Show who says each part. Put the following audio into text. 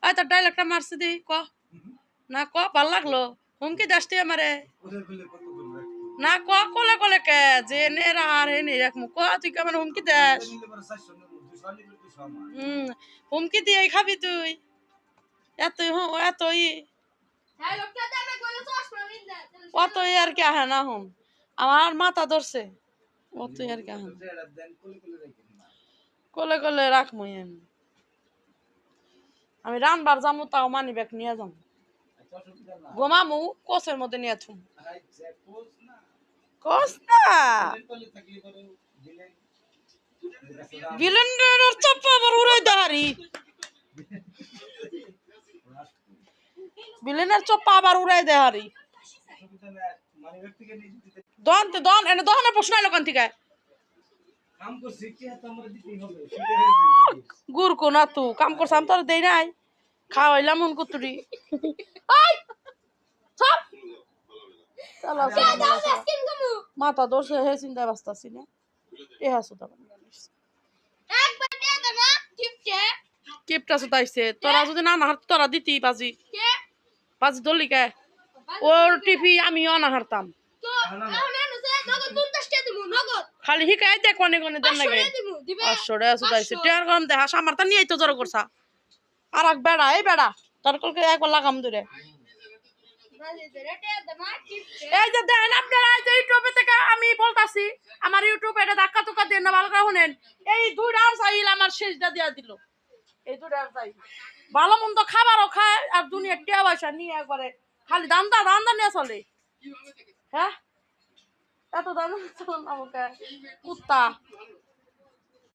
Speaker 1: আয় তোর ডাইলগটা মারছি দি ক না ক ভাল লাগলো হুমকি দাসতে আমারে না ক কলে কলে কে যে নে আর হে নে রাখমু ক তুই কেমন হুমকি দাস হুমকি দিয়ে খাবি তুই এতই এতই অতই আর কি আহে না হুম আমার মাথা ধরছে অতই আর কি আহে কলে কলে রাখমু আমি রানবার যামু তাও মানি ব্যাগ নিয়ে যাম ঘুমামু কোচের মধ্যে নিয়ে থুম কোচ না বিলেন্ডার চাপা আবার উড়াই দাহারি বিলেনের চপ্পা আবার উড়াই দেহারি দন তো দন এনে দহনে প্রশ্ন আইলো কোন থেকে গুর কোনা তু কাম করছাম তোর দেই নাই খাওয়াইলাম মন কুতুরি মাথা দোষ হে চিন্তা বাস্তাছি না এ হাসু তখন কিপটা সুতাইছে তোরা যদি না না তোরা দিতি বাজি বাজি ধরলি কে ওর টিভি আমিও না হারতাম খালি হিকাই দেখ কোনে কোনে দেন লাগে 500 টাকা সুতাইছে টেয়ার কম দেখা সামারটা নিয়ে তো জড়ো করছা আর এক বেড়া এই বেড়া তোর কলকে একবার লাগাম দূরে এই যে দেখেন আপনারা এই যে ইউটিউবে থেকে আমি বলতাছি আমার ইউটিউবে এটা ধাক্কা টুকা দেন না ভালো করে শুনেন এই দুইটা চাইল আমার শেষটা দিয়া দিল এই দুইটা চাই ভালো মন্দ খাবারও খায় আর দুনিয়ার টিয়া পয়সা নিয়ে একবারে খালি দান্দা নিয়ে চলে হ্যাঁ এত দান্দা চল আমাকে কুত্তা